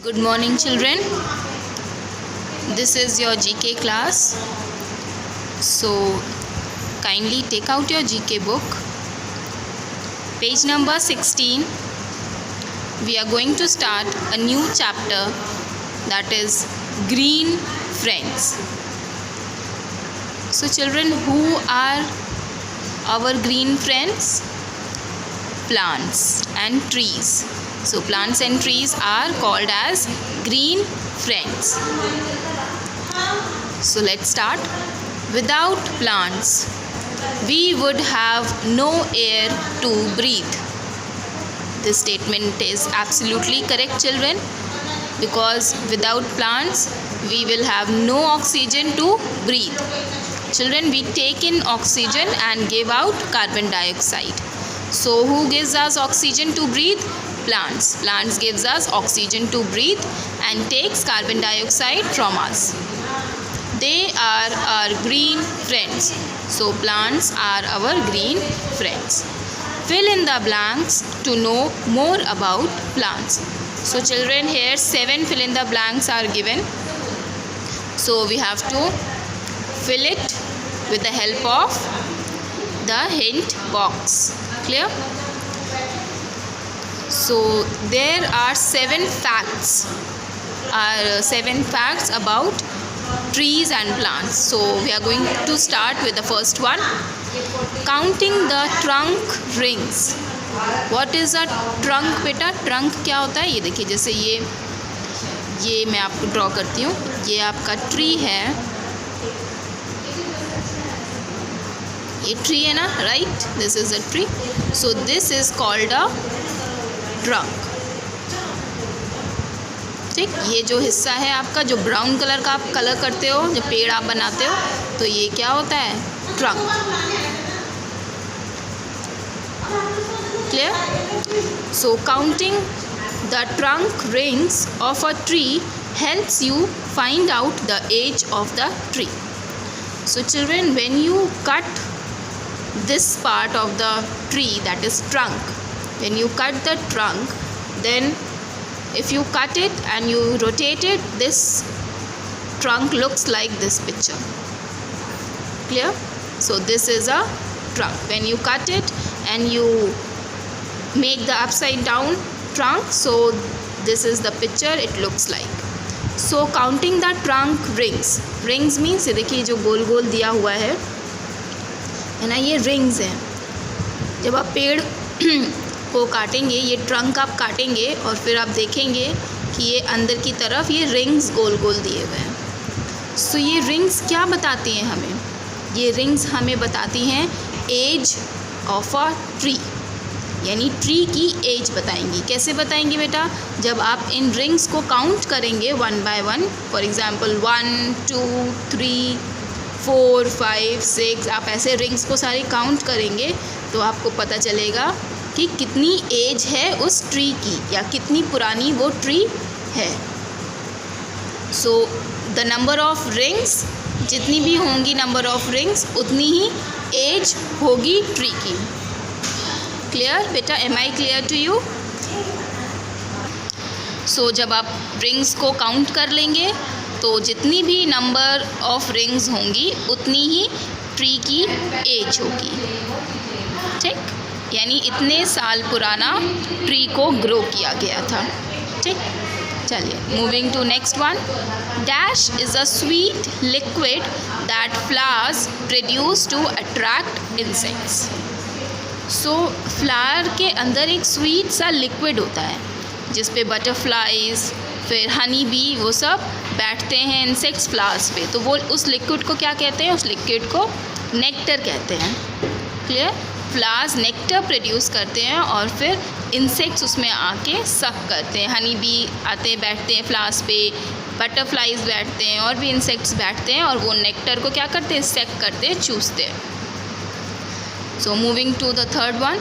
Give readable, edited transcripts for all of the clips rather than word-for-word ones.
Good morning, children. This is your GK class. So, kindly take out your GK book. Page number 16. We are going to start a new chapter, that is Green Friends. So, children, who are our green friends? Plants and trees. So plants and trees are called as green friends. So let's start. Without plants, we would have no air to breathe. This statement is absolutely correct, children, because without plants, we will have no oxygen to breathe. Children, we take in oxygen and give out carbon dioxide. So who gives us oxygen to breathe? Plants. Plants gives us oxygen to breathe and takes carbon dioxide from us. They are our green friends. So plants are our green friends. Fill in the blanks to know more about plants. So children, here 7 fill in the blanks are given. So we have to fill it with the help of the hint box. Clear? So there are 7 facts about trees and plants. So we are going to start with the first one. Counting the trunk rings. What is a trunk बेटा? Trunk क्या होता है? ये देखिए, जैसे ये मैं आपको ड्रॉ करती हूँ. ये आपका ट्री है. ये ट्री है ना, right? This is a tree. So this is called a trunk. ठीक, ये जो हिस्सा है आपका, जो ब्राउन कलर का आप कलर करते हो, जो पेड़ आप बनाते हो, तो ये क्या होता है? Trunk. Clear? So counting the trunk rings of a tree helps you find out the age of the tree. So children, when you cut this part of the tree, that is trunk, when you cut the trunk, then if you cut it and you rotate it, this trunk looks like this picture. Clear? So this is a trunk. When you cut it and you make the upside down trunk, so this is the picture it looks like. So counting the trunk rings. Rings means, ये देखिए जो गोल गोल दिया हुआ है ना, ये rings हैं. जब आप पेड़ को काटेंगे, ये ट्रंक आप काटेंगे और फिर आप देखेंगे कि ये अंदर की तरफ ये रिंग्स गोल गोल दिए हुए हैं. सो ये रिंग्स क्या बताती हैं हमें? ये रिंग्स हमें बताती हैं एज ऑफ अ ट्री, यानी ट्री की एज बताएंगी. कैसे बताएंगी बेटा? जब आप इन रिंग्स को काउंट करेंगे 1 by 1. फॉर एग्ज़ाम्पल 1 2 3 4 5 6, आप ऐसे रिंग्स को सारे काउंट करेंगे तो आपको पता चलेगा कि कितनी एज है उस ट्री की, या कितनी पुरानी वो ट्री है. So the number of rings, जितनी भी होंगी नंबर ऑफ रिंग्स, उतनी ही एज होगी ट्री की. क्लियर बेटा? Am I clear to you? So जब आप रिंग्स को काउंट कर लेंगे तो जितनी भी नंबर ऑफ रिंग्स होंगी उतनी ही ट्री की एज होगी. ठीक, यानी इतने साल पुराना ट्री को ग्रो किया गया था. ठीक, चलिए moving to next one. Dash is a sweet liquid that flowers produce to attract insects. So flower के अंदर एक स्वीट सा लिक्विड होता है जिस पे बटरफ्लाइज, फिर हनी बी, वो सब बैठते हैं इंसेक्ट्स फ्लावर्स पे. तो वो उस लिक्विड को क्या कहते हैं? उस लिक्विड को नेक्टर कहते हैं. क्लियर? फ्लावर्स नेक्टर प्रोड्यूस करते हैं और फिर इंसेक्ट्स उसमें आके सक करते हैं. हनी बी आते हैं, बैठते हैं फ्लावर्स पे, बटरफ्लाइज बैठते हैं और भी इंसेक्ट्स बैठते हैं, और वो नेक्टर को क्या करते हैं? सक करते हैं, चूसते हैं. So moving to the third one.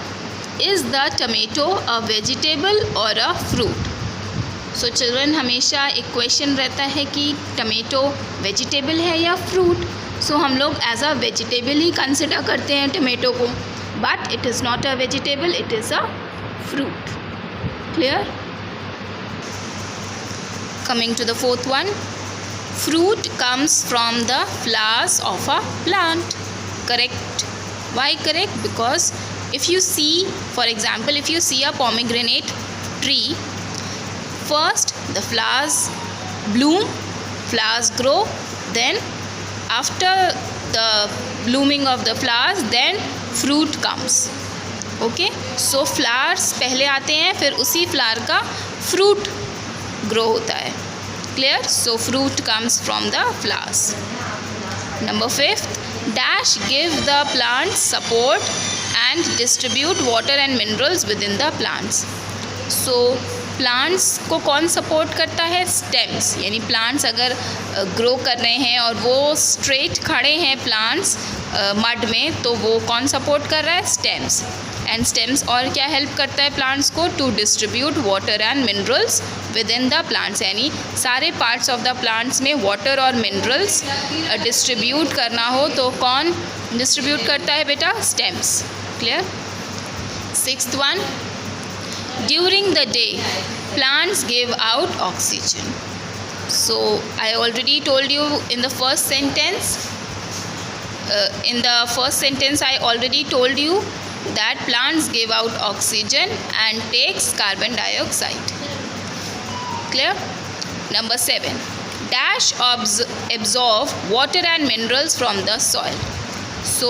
Is the tomato a vegetable or a fruit? So children, हमेशा एक क्वेश्चन रहता है कि टमेटो वेजिटेबल है या फ्रूट. सो हम लोग एज अ वेजिटेबल ही कंसिडर करते हैं टमेटो को, but it is not a vegetable, it is a fruit. Clear? coming to the fourth one. Fruit comes from the flowers of a plant. Correct. Why correct? Because if you see, for example, if you see a pomegranate tree, first the flowers bloom, flowers grow, then after the blooming of the flowers, then fruit comes. Okay, so flowers पहले आते हैं, फिर उसी flower का fruit grow होता है. Clear? So fruit comes from the flowers. Number 5, dash give the plants support and distribute water and minerals within the plants. So plants को कौन सपोर्ट करता है? स्टेम्स. यानी प्लांट्स अगर ग्रो कर रहे हैं और वो स्ट्रेट खड़े हैं प्लांट्स मड में, तो वो कौन सपोर्ट कर रहा है? स्टेम्स. एंड स्टेम्स और क्या हेल्प करता है प्लांट्स को? To distribute water and minerals within the plants. यानी सारे पार्ट्स ऑफ द प्लांट्स में वाटर और मिनरल्स डिस्ट्रीब्यूट करना हो तो कौन डिस्ट्रीब्यूट करता है बेटा? Stems. Clear? 6th one, during the day plants give out oxygen. So I already told you in the first sentence, I already told you that plants give out oxygen and takes carbon dioxide. Clear? Number 7, dash absorb water and minerals from the soil. So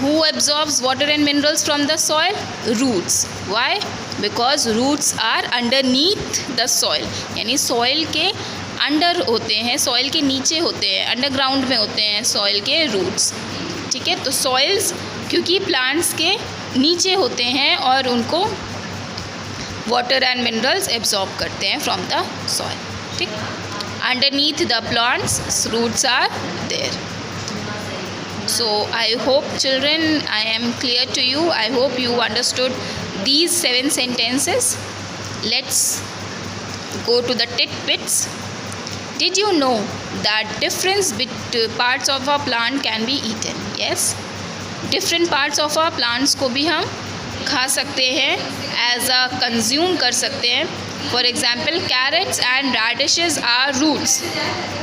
who absorbs water and minerals from the soil? Roots. Why? Because roots are underneath the soil. यानी soil के under होते हैं, soil के नीचे होते हैं, underground में होते हैं soil के roots. ठीक है, तो soils क्योंकि plants के नीचे होते हैं और उनको water and minerals absorb करते हैं from the soil. ठीक, underneath the plants roots are there. So I hope children, I am clear to you. I hope you understood these 7 sentences. Let's go to the tidbits. Did you know that different parts of a plant can be eaten? Yes, different parts of our plants को भी हम खा सकते हैं, as a consume कर सकते हैं. For example, carrots and radishes are roots.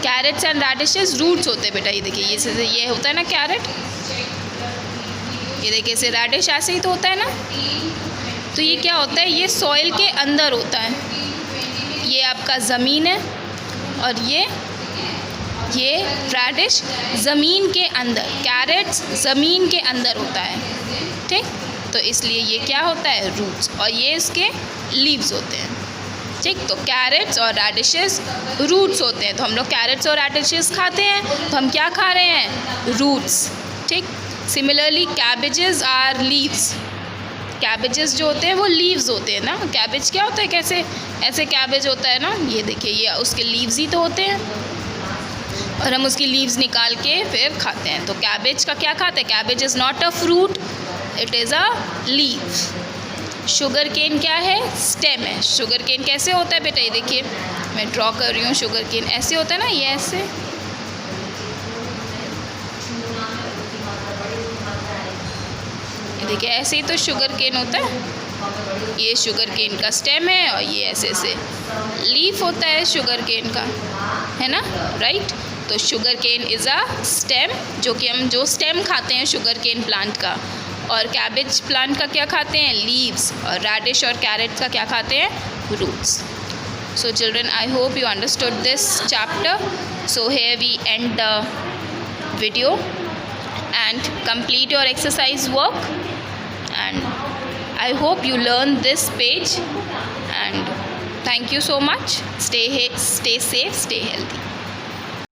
Carrots and radishes roots होते हैं बेटा. ये देखिए, ये होता है ना कैरेट, ये देखिए इसे रेडिश ऐसे ही तो होता है ना. तो ये क्या होता है? ये सॉइल के अंदर होता है. ये आपका ज़मीन है और ये रेडिश ज़मीन के अंदर, कैरेट्स ज़मीन के अंदर होता है. ठीक, तो इसलिए ये क्या होता है? रूट्स. और ये इसके लीव्स होते हैं. ठीक, तो कैरेट्स और रेडिशेस रूट्स होते हैं. तो हम लोग कैरेट्स और रेडिशेस खाते हैं, तो हम क्या खा रहे हैं? रूट्स. ठीक, similarly cabbages are leaves. Cabbages जो होते हैं वो लीव्स होते हैं ना. कैबेज क्या होता है? कैसे ऐसे कैबेज होता है ना, ये देखिए, ये उसके लीव्स ही तो होते हैं और हम उसकी लीव्स निकाल के फिर खाते हैं. तो कैबेज का क्या खाते हैं? Cabbage is not a fruit, it is a leave. Sugar cane क्या है? स्टेम है. शुगर केन कैसे होता है बेटा? ये देखिए, मैं ड्रॉ कर रही हूँ. शुगर केन ऐसे होता है ना, ये ऐसे. ये देखिए, ऐसे ही तो शुगर केन होता है. ये शुगर केन का स्टेम है और ये ऐसे ऐसे लीफ होता है शुगर केन का, है ना. राइट. तो sugar cane is a stem, जो कि हम जो स्टेम खाते हैं शुगर केन प्लांट का. और कैबेज प्लांट का क्या खाते हैं? लीव्स. और रेडिश और कैरेट का क्या खाते हैं? Roots. So children, I hope you understood this chapter. So here we end the video and complete your exercise work, and I hope you learn this page, and thank you so much. Stay safe, stay healthy.